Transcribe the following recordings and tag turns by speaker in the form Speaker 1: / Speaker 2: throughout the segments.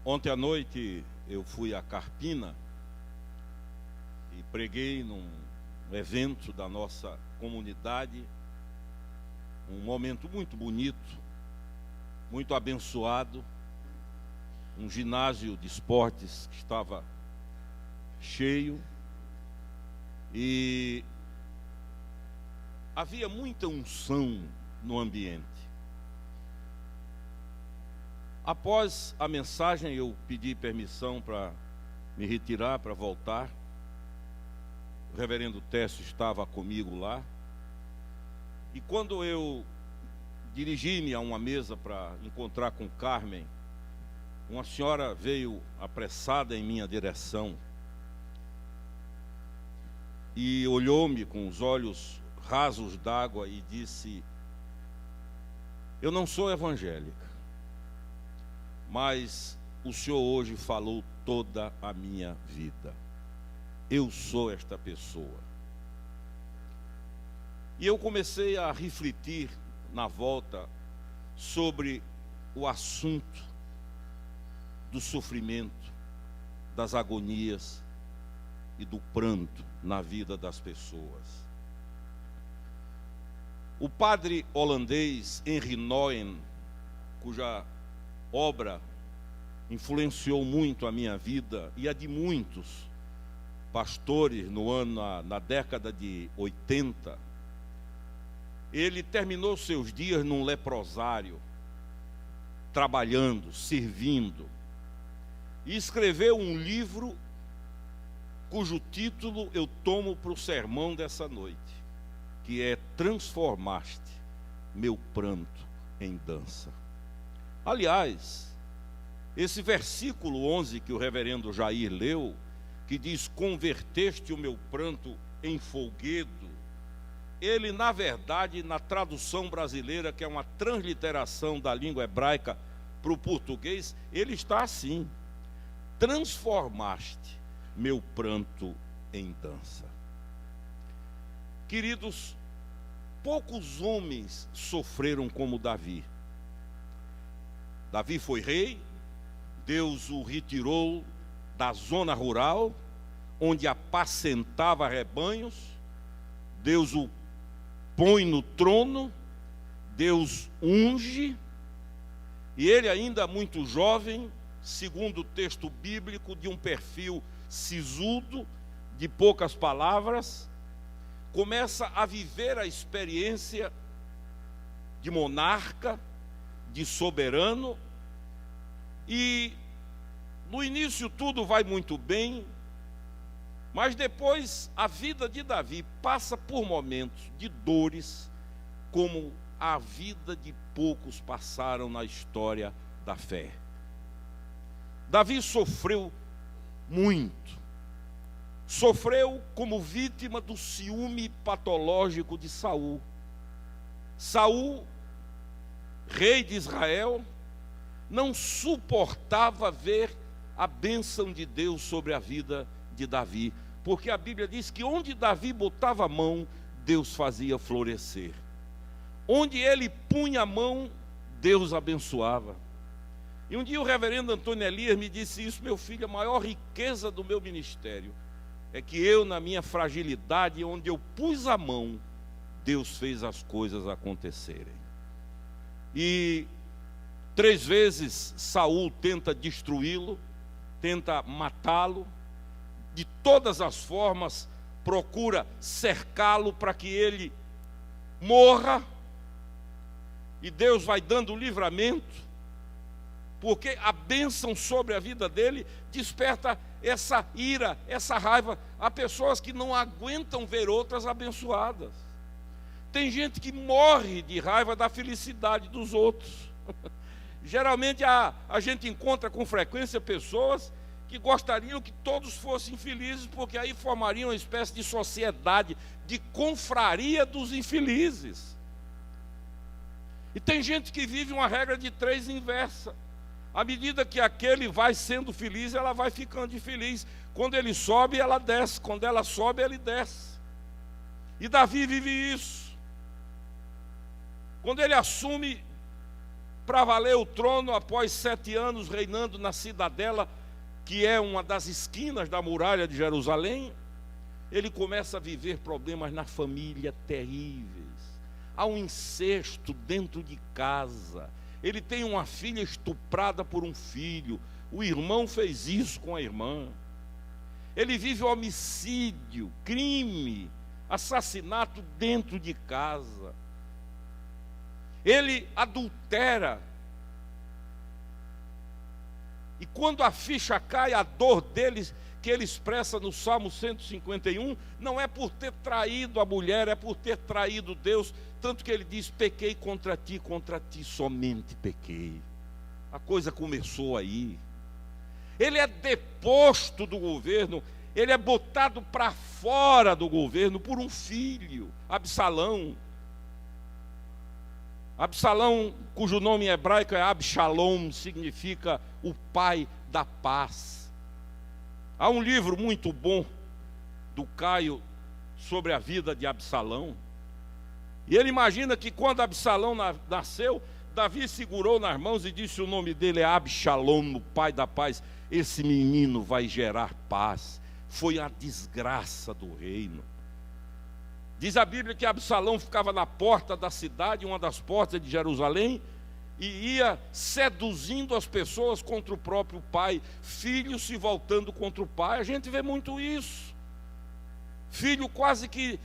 Speaker 1: Ontem à noite eu fui a Carpina e preguei num evento da nossa comunidade, um momento muito bonito, muito abençoado, um ginásio de esportes que estava cheio e havia muita unção no ambiente. Após a mensagem, eu pedi permissão para me retirar, para voltar. O reverendo Técio estava comigo lá. E quando eu dirigi-me a uma mesa para encontrar com Carmen, uma senhora veio apressada em minha direção e olhou-me com os olhos rasos d'água e disse: "Eu não sou evangélica, mas o senhor hoje falou toda a minha vida. Eu sou esta pessoa." E eu comecei a refletir na volta sobre o assunto do sofrimento, das agonias e do pranto na vida das pessoas. O padre holandês Henry Nouwen, cuja obra influenciou muito a minha vida e a de muitos pastores na década de 80, ele terminou seus dias num leprosário, trabalhando, servindo, e escreveu um livro cujo título eu tomo para o sermão dessa noite, que é "Transformaste meu pranto em dança". Aliás, esse versículo 11 que o reverendo Jair leu, que diz: "Converteste o meu pranto em folguedo", ele, na verdade, na tradução brasileira, que é uma transliteração da língua hebraica para o português, ele está assim: "Transformaste meu pranto em dança". Queridos, poucos homens sofreram como Davi. Davi foi rei, Deus o retirou da zona rural, onde apacentava rebanhos, Deus o põe no trono, Deus unge, e ele, ainda muito jovem, segundo o texto bíblico, de um perfil sisudo, de poucas palavras, começa a viver a experiência de monarca, de soberano, e no início tudo vai muito bem, mas depois a vida de Davi passa por momentos de dores, como a vida de poucos passaram na história da fé. Davi sofreu muito, sofreu como vítima do ciúme patológico de Saul. Saul, rei de Israel, não suportava ver a bênção de Deus sobre a vida de Davi, porque a Bíblia diz que onde Davi botava a mão, Deus fazia florescer. Onde ele punha a mão, Deus abençoava. E um dia o reverendo Antônio Elias me disse isso: "Meu filho, a maior riqueza do meu ministério é que eu, na minha fragilidade, onde eu pus a mão, Deus fez as coisas acontecerem." E 3 vezes Saul tenta destruí-lo, tenta matá-lo, de todas as formas procura cercá-lo para que ele morra, e Deus vai dando livramento, porque a bênção sobre a vida dele desperta essa ira, essa raiva. Há pessoas que não aguentam ver outras abençoadas. Tem gente que morre de raiva da felicidade dos outros. Geralmente a gente encontra com frequência pessoas que gostariam que todos fossem felizes, porque aí formariam uma espécie de sociedade, de confraria dos infelizes. E tem gente que vive uma regra de 3 inversa. À medida que aquele vai sendo feliz, ela vai ficando infeliz. Quando ele sobe, ela desce. Quando ela sobe, ele desce. E Davi vive isso. Quando ele assume para valer o trono após 7 anos reinando na cidadela, que é uma das esquinas da muralha de Jerusalém. Ele começa a viver problemas na família terríveis. Há um incesto dentro de casa. Ele tem uma filha estuprada por um filho. O irmão fez isso com a irmã. Ele vive homicídio, crime, assassinato dentro de casa. Ele adultera. E quando a ficha cai, a dor deles, que ele expressa no Salmo 151, não é por ter traído a mulher, é por ter traído Deus. Tanto que ele diz: pequei contra ti somente pequei. A coisa começou aí. Ele é deposto do governo, ele é botado para fora do governo por um filho, Absalão. Absalão, cujo nome em hebraico é Abshalom, significa o pai da paz. Há um livro muito bom do Caio sobre a vida de Absalão. E ele imagina que quando Absalão nasceu, Davi segurou nas mãos e disse: o nome dele é Abshalom, o pai da paz. Esse menino vai gerar paz. Foi a desgraça do reino. Diz a Bíblia que Absalão ficava na porta da cidade, uma das portas de Jerusalém, e ia seduzindo as pessoas contra o próprio pai, filho se voltando contra o pai. A gente vê muito isso, filho quase que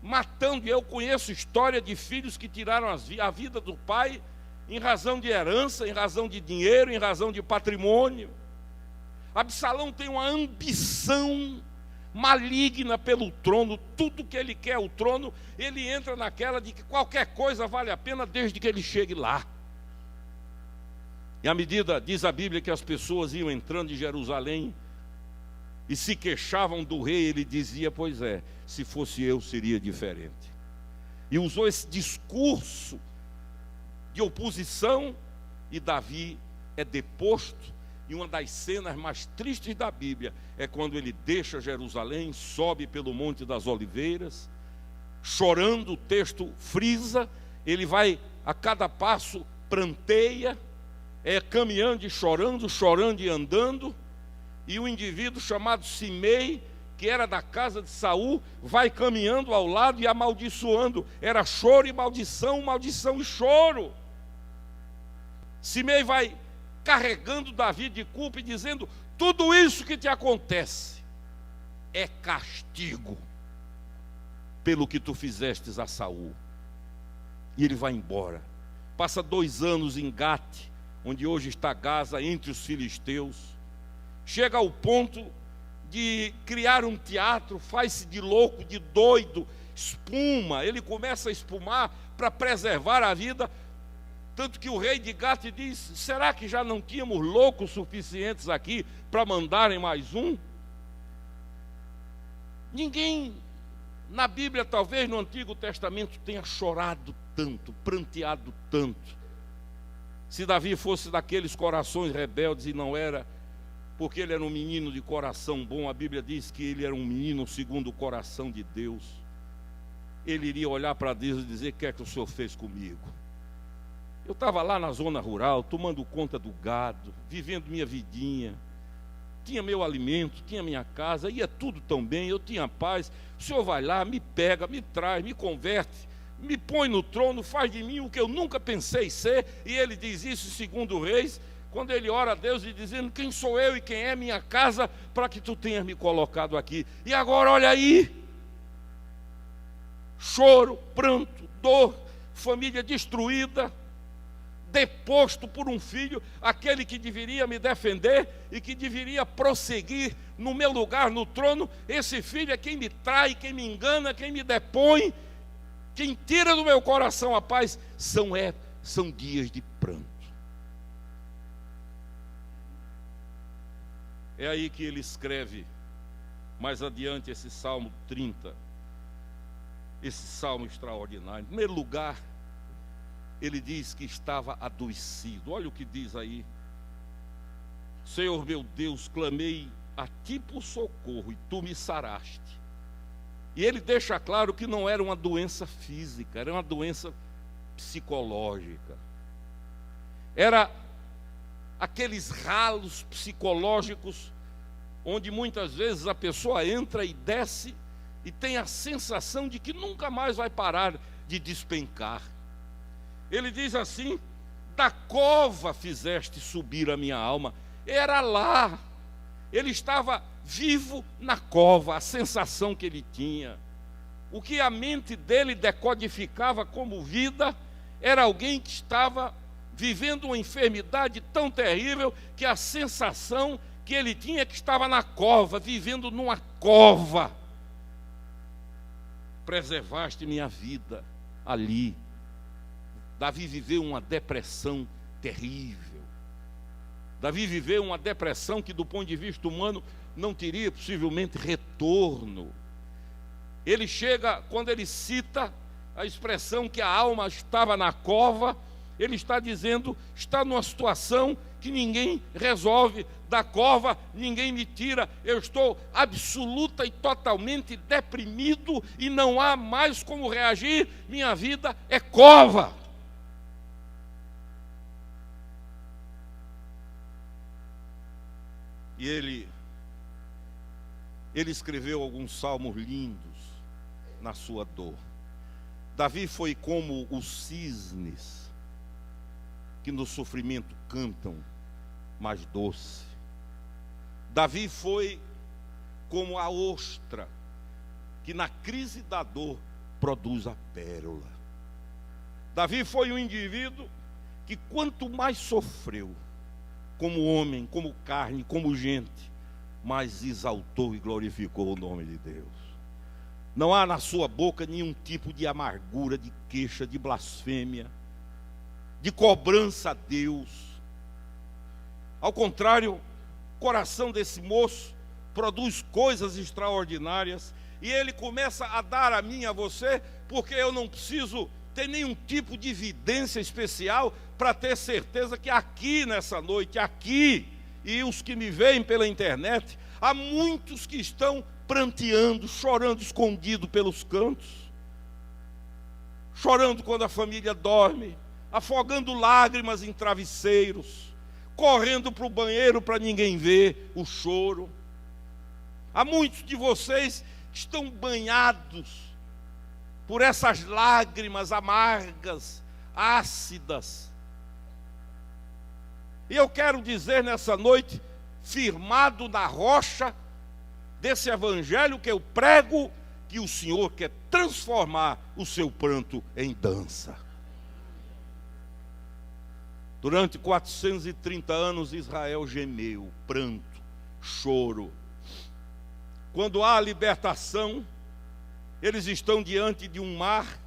Speaker 1: matando. E eu conheço história de filhos que tiraram a vida do pai em razão de herança, em razão de dinheiro, em razão de patrimônio. Absalão tem uma ambição maligna pelo trono. Tudo que ele quer o trono, ele entra naquela de que qualquer coisa vale a pena desde que ele chegue lá. E à medida, diz a Bíblia, que as pessoas iam entrando em Jerusalém e se queixavam do rei, ele dizia: pois é, se fosse eu seria diferente. E usou esse discurso de oposição, e Davi é deposto. E uma das cenas mais tristes da Bíblia é quando ele deixa Jerusalém, sobe pelo Monte das Oliveiras, chorando. O texto frisa, ele vai a cada passo, pranteia, caminhando e chorando, chorando e andando. E o indivíduo chamado Simei, que era da casa de Saul, vai caminhando ao lado e amaldiçoando. Era choro e maldição, maldição e choro. Simei vai carregando Davi de culpa e dizendo: tudo isso que te acontece é castigo pelo que tu fizestes a Saul. E ele vai embora. Passa 2 anos em Gate, onde hoje está Gaza, entre os filisteus. Chega ao ponto de criar um teatro, faz-se de louco, de doido, espuma. Ele começa a espumar para preservar a vida. Tanto que o rei de Gate diz: será que já não tínhamos loucos suficientes aqui para mandarem mais um? Ninguém na Bíblia, talvez no Antigo Testamento, tenha chorado tanto, pranteado tanto. Se Davi fosse daqueles corações rebeldes, e não era, porque ele era um menino de coração bom, a Bíblia diz que ele era um menino segundo o coração de Deus, ele iria olhar para Deus e dizer: o que é que o Senhor fez comigo? Eu estava lá na zona rural, tomando conta do gado, vivendo minha vidinha, tinha meu alimento, tinha minha casa, ia tudo tão bem, eu tinha paz. O Senhor vai lá, me pega, me traz, me converte, me põe no trono, faz de mim o que eu nunca pensei ser. E ele diz isso em 2 Reis, quando ele ora a Deus e dizendo: quem sou eu e quem é minha casa para que tu tenhas me colocado aqui? E agora olha aí, choro, pranto, dor, família destruída, deposto por um filho, aquele que deveria me defender e que deveria prosseguir no meu lugar no trono. Esse filho é quem me trai, quem me engana, quem me depõe, quem tira do meu coração a paz. São dias de pranto. É aí que ele escreve mais adiante esse Salmo 30, esse salmo extraordinário. Em primeiro lugar, ele diz que estava adoecido. Olha o que diz aí: Senhor meu Deus, clamei a ti por socorro e tu me saraste. E ele deixa claro que não era uma doença física, era uma doença psicológica. Era aqueles ralos psicológicos onde muitas vezes a pessoa entra e desce e tem a sensação de que nunca mais vai parar de despencar. Ele diz assim: da cova fizeste subir a minha alma. Era lá, ele estava vivo na cova, a sensação que ele tinha. O que a mente dele decodificava como vida era alguém que estava vivendo uma enfermidade tão terrível que a sensação que ele tinha que estava na cova, vivendo numa cova. Preservaste minha vida ali. Davi viveu uma depressão terrível. Davi viveu uma depressão que, do ponto de vista humano, não teria possivelmente retorno. Ele chega, quando ele cita a expressão que a alma estava na cova, ele está dizendo, está numa situação que ninguém resolve, da cova ninguém me tira, eu estou absoluta e totalmente deprimido e não há mais como reagir, minha vida é cova. E ele escreveu alguns salmos lindos na sua dor. Davi foi como os cisnes que no sofrimento cantam mais doce. Davi foi como a ostra que na crise da dor produz a pérola. Davi foi um indivíduo que quanto mais sofreu, como homem, como carne, como gente, mais exaltou e glorificou o nome de Deus. Não há na sua boca nenhum tipo de amargura, de queixa, de blasfêmia, de cobrança a Deus. Ao contrário, o coração desse moço produz coisas extraordinárias e ele começa a dar a mim e a você, porque eu não preciso ter nenhum tipo de evidência especial para ter certeza que aqui nessa noite, aqui, e os que me veem pela internet, há muitos que estão pranteando, chorando escondido pelos cantos, chorando quando a família dorme, afogando lágrimas em travesseiros, correndo para o banheiro para ninguém ver o choro. Há muitos de vocês que estão banhados por essas lágrimas amargas, ácidas. E eu quero dizer nessa noite, firmado na rocha desse evangelho que eu prego, que o Senhor quer transformar o seu pranto em dança. Durante 430 anos Israel gemeu, pranto, choro. Quando há libertação, eles estão diante de um mar,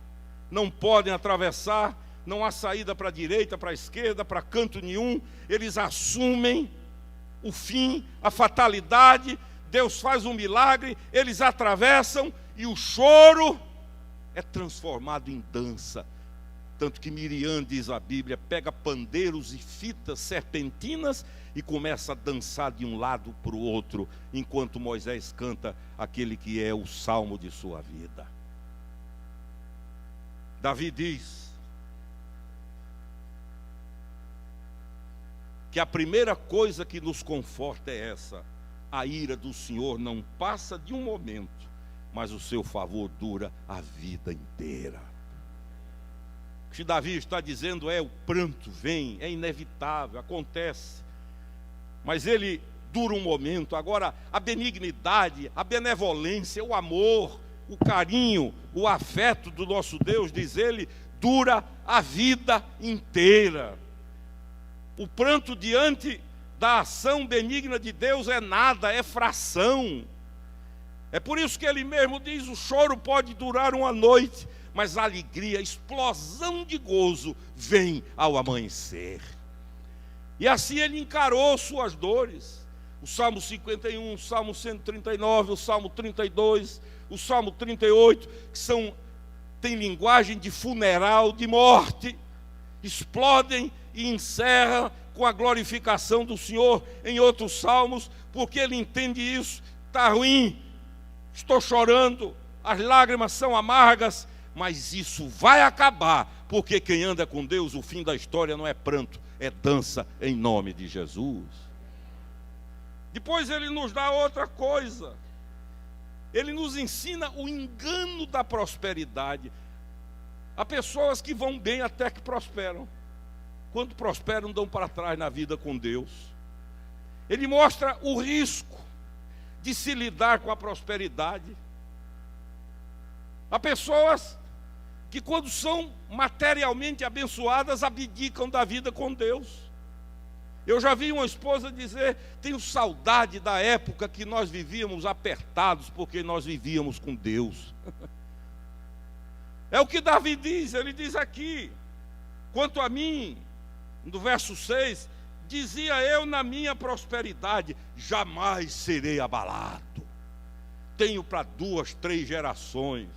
Speaker 1: não podem atravessar, não há saída para a direita, para a esquerda, para canto nenhum. Eles assumem o fim, a fatalidade. Deus faz um milagre, eles atravessam e o choro é transformado em dança. Tanto que Miriam, diz a Bíblia, pega pandeiros e fitas serpentinas e começa a dançar de um lado para o outro, enquanto Moisés canta aquele que é o salmo de sua vida. Davi diz que a primeira coisa que nos conforta é essa: a ira do Senhor não passa de um momento, mas o seu favor dura a vida inteira. O que Davi está dizendo é: o pranto vem, é inevitável, acontece, mas ele dura um momento. Agora, a benignidade, a benevolência, o amor, o carinho, o afeto do nosso Deus, diz ele, dura a vida inteira. O pranto diante da ação benigna de Deus é nada, é fração. É por isso que ele mesmo diz: o choro pode durar uma noite, mas a alegria, a explosão de gozo vem ao amanhecer. E assim ele encarou suas dores. O Salmo 51, o Salmo 139, o Salmo 32, o Salmo 38, que tem linguagem de funeral, de morte, explodem e encerram com a glorificação do Senhor em outros salmos, porque ele entende isso. Está ruim, estou chorando, as lágrimas são amargas, mas isso vai acabar, porque quem anda com Deus, o fim da história não é pranto, é dança em nome de Jesus. Depois ele nos dá outra coisa. Ele nos ensina o engano da prosperidade. Há pessoas que vão bem até que prosperam. Quando prosperam, dão para trás na vida com Deus. Ele mostra o risco de se lidar com a prosperidade. Há pessoas que, quando são materialmente abençoadas, abdicam da vida com Deus. Eu já vi uma esposa dizer: tenho saudade da época que nós vivíamos apertados, porque nós vivíamos com Deus. É o que Davi diz, ele diz aqui: quanto a mim, no verso 6, dizia eu na minha prosperidade, jamais serei abalado. Tenho para 2, 3 gerações.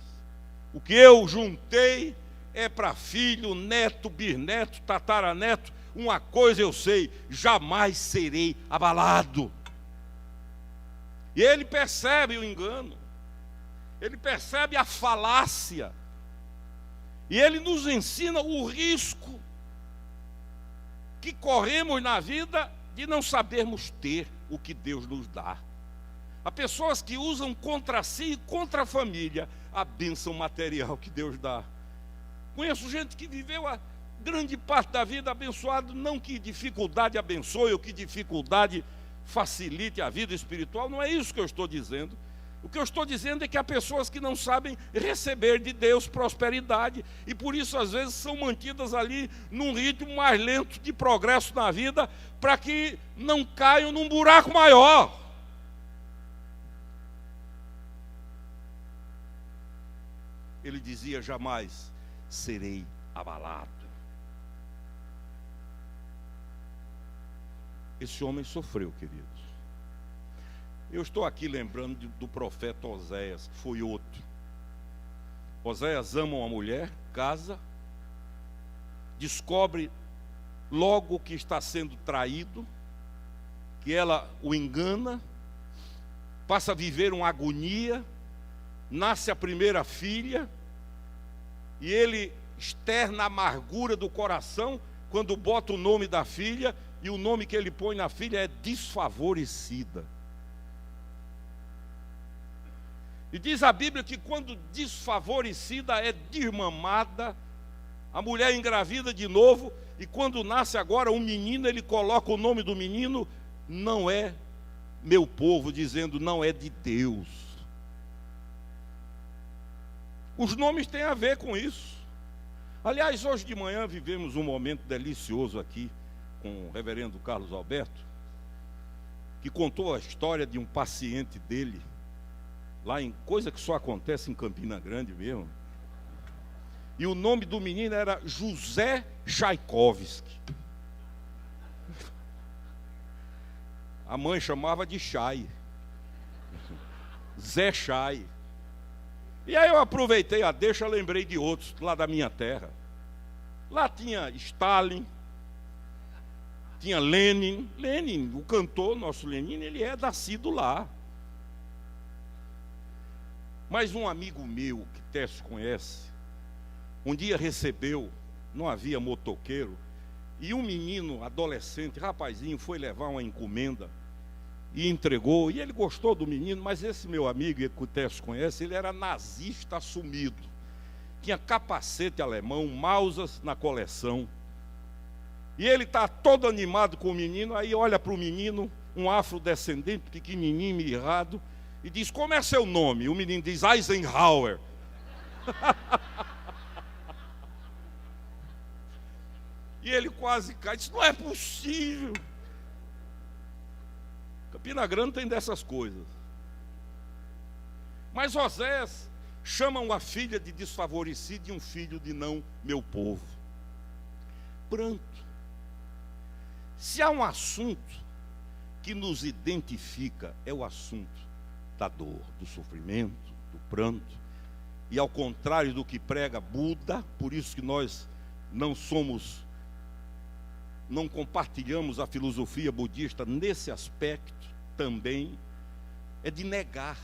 Speaker 1: O que eu juntei é para filho, neto, bisneto, tataraneto. Uma coisa eu sei: jamais serei abalado. E ele percebe o engano, ele percebe a falácia, e ele nos ensina o risco que corremos na vida de não sabermos ter o que Deus nos dá. Há pessoas que usam contra si e contra a família a bênção material que Deus dá. Conheço gente que viveu a grande parte da vida abençoado, não que dificuldade abençoe ou que dificuldade facilite a vida espiritual, não é isso que eu estou dizendo. O que eu estou dizendo é que há pessoas que não sabem receber de Deus prosperidade e por isso às vezes são mantidas ali num ritmo mais lento de progresso na vida, para que não caiam num buraco maior. Ele dizia: jamais serei abalado. Esse homem sofreu, queridos. Eu estou aqui lembrando do profeta Oséias, que foi outro. Oséias ama uma mulher, casa, descobre logo que está sendo traído, que ela o engana, passa a viver uma agonia, nasce a primeira filha, e ele externa a amargura do coração quando bota o nome da filha, e o nome que ele põe na filha é desfavorecida. E diz a Bíblia que quando desfavorecida é desmamada, a mulher engravida de novo, e quando nasce agora um menino, ele coloca o nome do menino, não é meu povo, dizendo não é de Deus. Os nomes têm a ver com isso. Aliás, hoje de manhã vivemos um momento delicioso aqui com o reverendo Carlos Alberto, que contou a história de um paciente dele, lá em coisa que só acontece em Campina Grande mesmo. E o nome do menino era José Tchaikovsky. A mãe chamava de Chay, Zé Chay. E aí eu aproveitei a deixa, lembrei de outros lá da minha terra. Lá tinha Stalin, tinha Lenin. Lenin, o cantor, nosso Lenin, ele é nascido lá. Mas um amigo meu, que Tess conhece, um dia recebeu, não havia motoqueiro, e um menino, adolescente, rapazinho, foi levar uma encomenda e entregou, e ele gostou do menino, mas esse meu amigo, que o Tess conhece, ele era nazista assumido, tinha capacete alemão, Mausas na coleção, e ele está todo animado com o menino, aí olha para o menino, um afrodescendente, pequenininho, mirrado, e diz: como é seu nome? O menino diz: Eisenhower. E ele quase cai, diz: não é possível. Campina Grande tem dessas coisas. Mas Oséias chama uma filha de desfavorecido e um filho de não meu povo. Pranto. Se há um assunto que nos identifica, é o assunto da dor, do sofrimento, do pranto. E ao contrário do que prega Buda, por isso que nós não compartilhamos a filosofia budista nesse aspecto também, é de negar.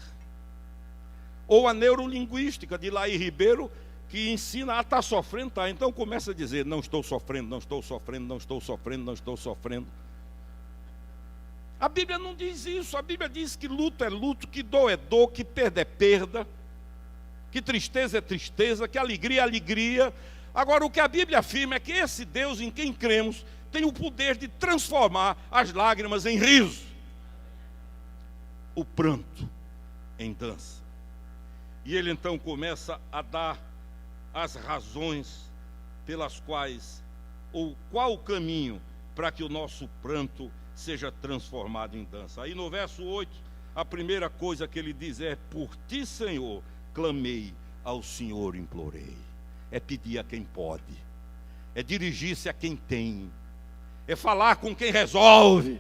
Speaker 1: Ou a neurolinguística de Laí Ribeiro que ensina a estar sofrendo, tá? Então começa a dizer, não estou sofrendo, não estou sofrendo, não estou sofrendo, não estou sofrendo. A Bíblia não diz isso. A Bíblia diz que luto é luto, que dor é dor, que perda é perda, que tristeza é tristeza, que alegria é alegria. Agora, o que a Bíblia afirma é que esse Deus em quem cremos tem o poder de transformar as lágrimas em riso, o pranto em dança. E ele então começa a dar as razões pelas quais, ou qual o caminho para que o nosso pranto seja transformado em dança. Aí no verso 8, a primeira coisa que ele diz é: por ti, Senhor, clamei, ao Senhor implorei. É pedir a quem pode, é dirigir-se a quem tem, é falar com quem resolve.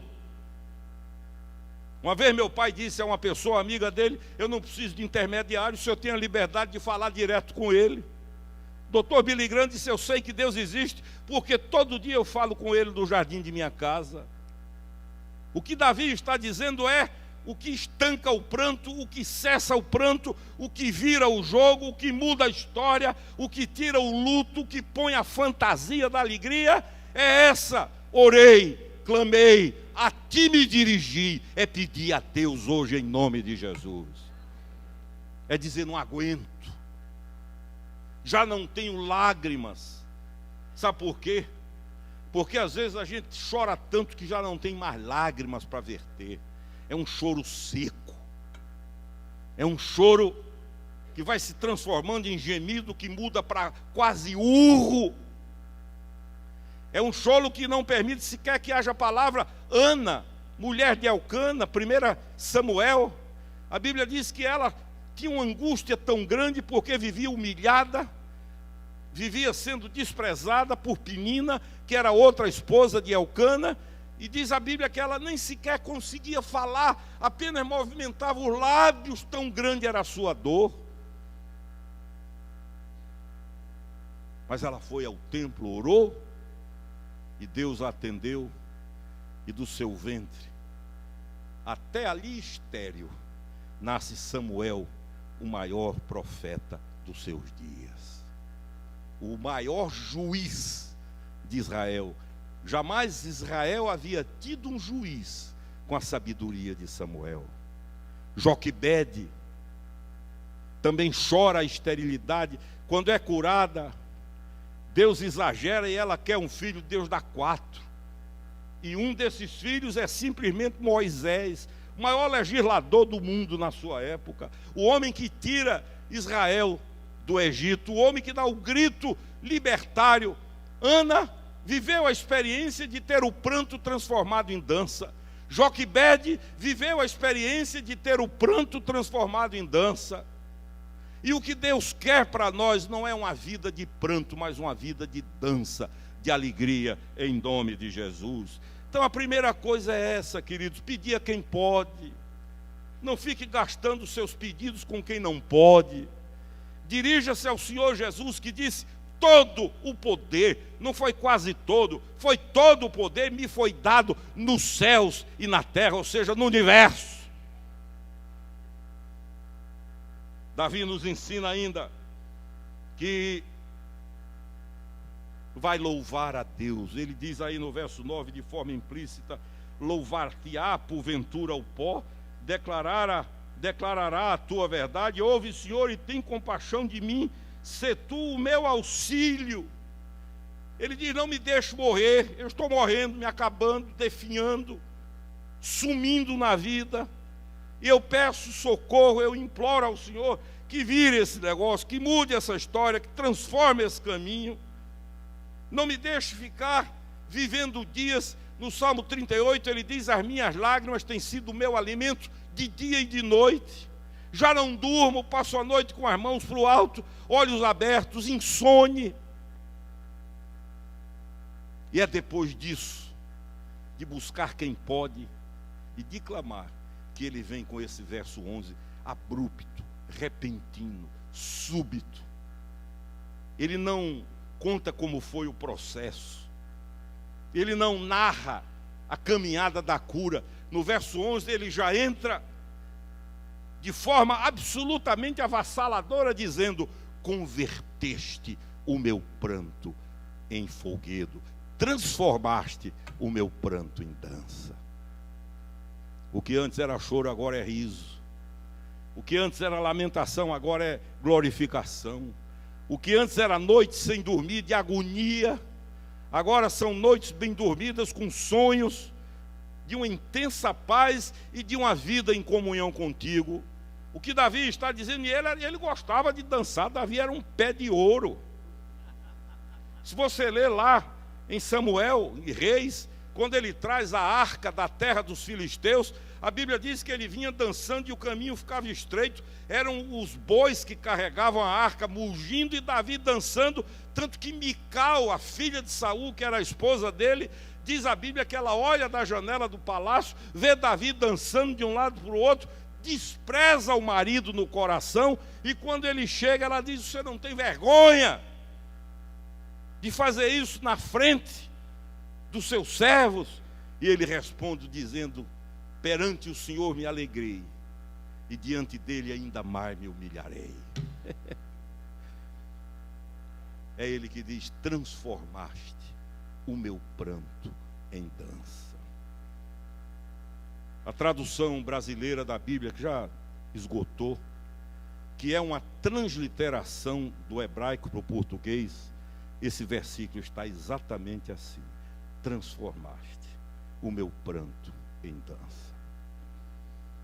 Speaker 1: Uma vez meu pai disse a uma pessoa amiga dele: eu não preciso de intermediário, se eu tenho a liberdade de falar direto com ele. Dr. Billy Graham disse: eu sei que Deus existe, porque todo dia eu falo com ele no jardim de minha casa. O que Davi está dizendo é: o que estanca o pranto, o que cessa o pranto, o que vira o jogo, o que muda a história, o que tira o luto, o que põe a fantasia da alegria, é essa: orei, clamei, a ti me dirigi. É pedir a Deus hoje em nome de Jesus. É dizer: não aguento, já não tenho lágrimas. Sabe por quê? Porque às vezes a gente chora tanto que já não tem mais lágrimas para verter. É um choro seco, é um choro que vai se transformando em gemido, que muda para quase urro. É um choro que não permite sequer que haja a palavra. Ana, mulher de Elcana, 1 Samuel, a Bíblia diz que ela tinha uma angústia tão grande porque vivia humilhada, vivia sendo desprezada por Penina, que era outra esposa de Elcana, e diz a Bíblia que ela nem sequer conseguia falar, apenas movimentava os lábios, tão grande era a sua dor. Mas ela foi ao templo, orou, e Deus a atendeu, e do seu ventre, até ali estéril, nasce Samuel, o maior profeta dos seus dias, o maior juiz de Israel. Jamais Israel havia tido um juiz com a sabedoria de Samuel. Joquebede também chora a esterilidade. Quando é curada, Deus exagera e ela quer um filho, Deus dá 4. E um desses filhos é simplesmente Moisés, o maior legislador do mundo na sua época, o homem que tira Israel do Egito, o homem que dá o grito libertário. Ana viveu a experiência de ter o pranto transformado em dança. Joquebede viveu a experiência de ter o pranto transformado em dança. E o que Deus quer para nós não é uma vida de pranto, mas uma vida de dança, de alegria, em nome de Jesus. Então a primeira coisa é essa, queridos: pedir a quem pode. Não fique gastando seus pedidos com quem não pode. Dirija-se ao Senhor Jesus, que disse: todo o poder, não foi quase todo, foi todo o poder me foi dado nos céus e na terra, ou seja, no universo. Davi nos ensina ainda que vai louvar a Deus. Ele diz aí no verso 9, de forma implícita: louvar-te-á porventura o pó, declarará a tua verdade. Ouve, Senhor, e tem compaixão de mim, sê tu o meu auxílio. Ele diz: não me deixe morrer, eu estou morrendo, me acabando, definhando, sumindo na vida, e eu peço socorro, eu imploro ao Senhor que vire esse negócio, que mude essa história, que transforme esse caminho. Não me deixe ficar vivendo dias. No Salmo 38 ele diz: as minhas lágrimas têm sido o meu alimento de dia e de noite. Já não durmo, passo a noite com as mãos para o alto, olhos abertos, insone. E é depois disso, de buscar quem pode e de clamar, que ele vem com esse verso 11, abrupto, repentino, súbito. Ele não conta como foi o processo, ele não narra a caminhada da cura. No verso 11 ele já entra de forma absolutamente avassaladora, dizendo: convertei converteste o meu pranto em folguedo, transformaste o meu pranto em dança. O que antes era choro, agora é riso. O que antes era lamentação, agora é glorificação. O que antes era noite sem dormir, de agonia, agora são noites bem dormidas, com sonhos de uma intensa paz e de uma vida em comunhão contigo. O que Davi está dizendo, e ele gostava de dançar. Davi era um pé de ouro. Se você ler lá em Samuel, em Reis, quando ele traz a arca da terra dos filisteus, a Bíblia diz que ele vinha dançando e o caminho ficava estreito. Eram os bois que carregavam a arca, mugindo, e Davi dançando. Tanto que Mical, a filha de Saul, que era a esposa dele, diz a Bíblia que ela olha da janela do palácio, vê Davi dançando de um lado para o outro, despreza o marido no coração, e quando ele chega, ela diz: você não tem vergonha de fazer isso na frente dos seus servos? E ele responde dizendo: perante o Senhor me alegrei, e diante dele ainda mais me humilharei. É ele que diz: transformaste o meu pranto em dança. A tradução brasileira da Bíblia, que já esgotou, que é uma transliteração do hebraico para o português, esse versículo está exatamente assim: transformaste o meu pranto em dança.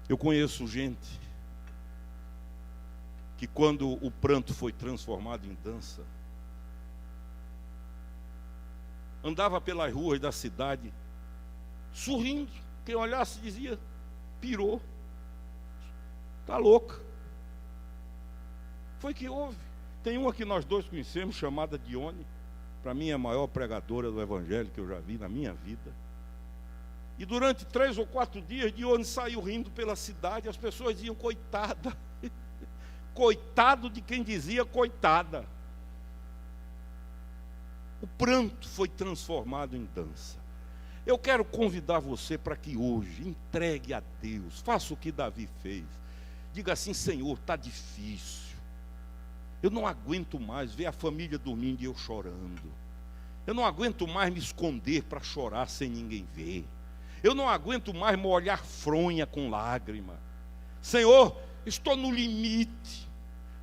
Speaker 1: Eu conheço gente que, quando o pranto foi transformado em dança, andava pelas ruas da cidade sorrindo. Quem olhasse dizia: pirou, está louca. Foi que houve. Tem uma que nós dois conhecemos, chamada Dione. Para mim é a maior pregadora do evangelho que eu já vi na minha vida. E durante 3 ou 4 dias, Dione saiu rindo pela cidade. As pessoas diziam: coitada. Coitado de quem dizia coitada. O pranto foi transformado em dança. Eu quero convidar você para que hoje entregue a Deus, faça o que Davi fez. Diga assim: Senhor, está difícil. Eu não aguento mais ver a família dormindo e eu chorando. Eu não aguento mais me esconder para chorar sem ninguém ver. Eu não aguento mais molhar fronha com lágrima. Senhor, estou no limite.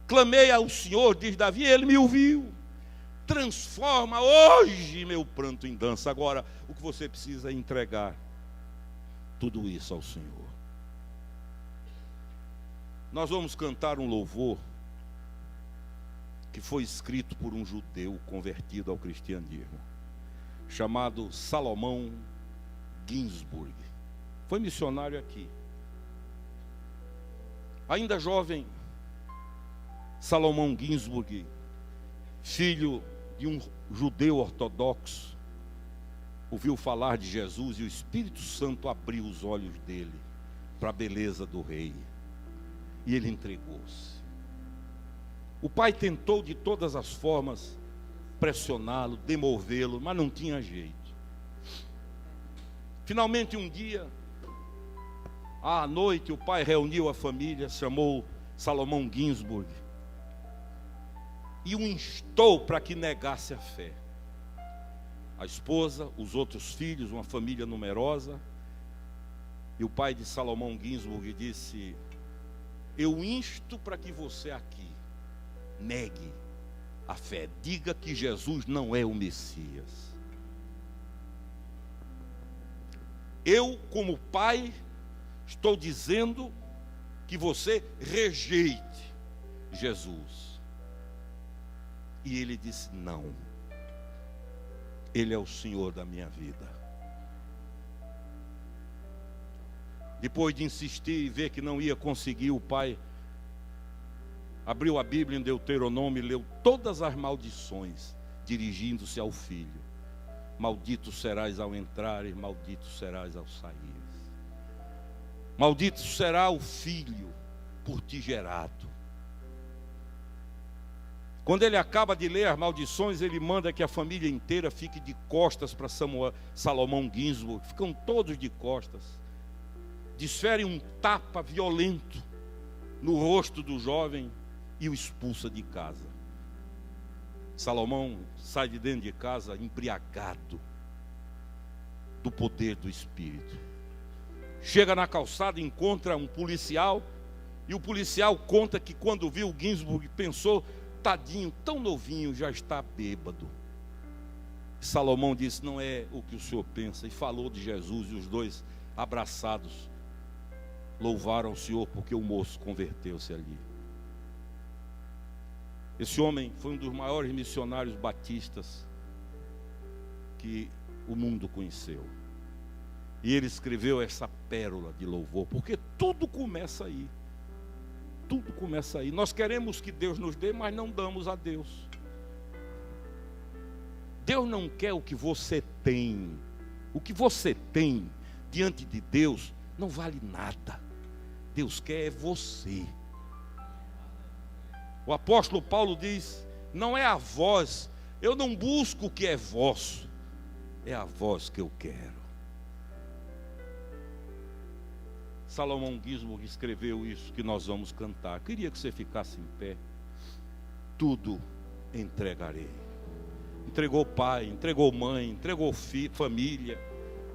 Speaker 1: Clamei ao Senhor, diz Davi, ele me ouviu. Transforma hoje meu pranto em dança. Agora, o que você precisa é entregar tudo isso ao Senhor. Nós vamos cantar um louvor que foi escrito por um judeu convertido ao cristianismo, chamado Salomão Ginsburg. Foi missionário aqui. Ainda jovem, Salomão Ginsburg, filho de um judeu ortodoxo, ouviu falar de Jesus e o Espírito Santo abriu os olhos dele para a beleza do rei. E ele entregou-se. O pai tentou de todas as formas pressioná-lo, demovê-lo, mas não tinha jeito. Finalmente um dia, à noite, o pai reuniu a família, chamou Salomão Ginsburg e o instou para que negasse a fé. A esposa, os outros filhos, uma família numerosa. E o pai de Salomão Ginsburg disse: eu insto para que você aqui negue a fé, diga que Jesus não é o Messias. Eu, como pai, estou dizendo que você rejeite Jesus. E ele disse: não, Ele é o Senhor da minha vida. Depois de insistir e ver que não ia conseguir, o pai abriu a Bíblia em Deuteronômio e leu todas as maldições, dirigindo-se ao filho: maldito serás ao entrar e maldito serás ao sair. Maldito será o filho por ti gerado. Quando ele acaba de ler as maldições, ele manda que a família inteira fique de costas para Salomão Ginsburg. Ficam todos de costas. Desfere um tapa violento no rosto do jovem e o expulsa de casa. Salomão sai de dentro de casa embriagado do poder do Espírito. Chega na calçada, encontra um policial, e o policial conta que quando viu o Ginsburg pensou: tadinho, tão novinho, já está bêbado. Salomão disse: não é o que o senhor pensa, e falou de Jesus, e os dois, abraçados, louvaram o Senhor, porque o moço converteu-se ali. Esse homem foi um dos maiores missionários batistas que o mundo conheceu. E ele escreveu essa pérola de louvor, porque tudo começa aí. Tudo começa aí. Nós queremos que Deus nos dê, mas não damos a Deus. Deus não quer o que você tem. O que você tem diante de Deus não vale nada. Deus quer é você. O apóstolo Paulo diz: não é a vós, eu não busco o que é vosso, é a vós que eu quero. Salomão Ginsburg escreveu isso que nós vamos cantar. Queria que você ficasse em pé. Tudo entregarei. Entregou pai, entregou mãe, entregou família,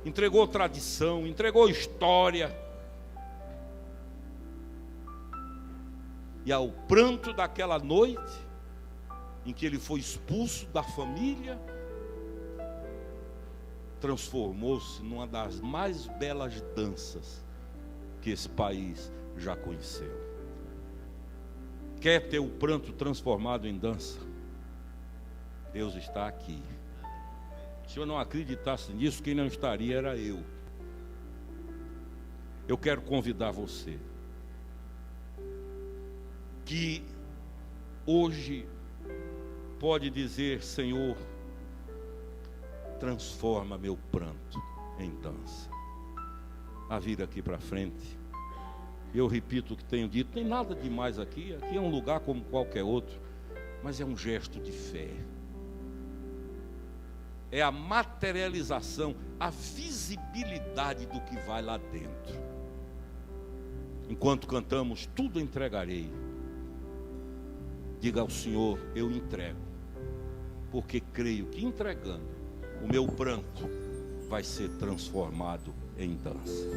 Speaker 1: entregou tradição, entregou história. E ao pranto daquela noite, em que ele foi expulso da família, transformou-se numa das mais belas danças que esse país já conheceu. Quer ter o pranto transformado em dança? Deus está aqui. Se eu não acreditasse nisso, quem não estaria era eu. Eu quero convidar você que hoje pode dizer: Senhor, transforma meu pranto em dança. A vir aqui para frente. Eu repito o que tenho dito, tem nada demais aqui. Aqui é um lugar como qualquer outro, mas é um gesto de fé. É a materialização, a visibilidade do que vai lá dentro. Enquanto cantamos, tudo entregarei. Diga ao Senhor: eu entrego, porque creio que entregando, o meu pranto vai ser transformado em dança.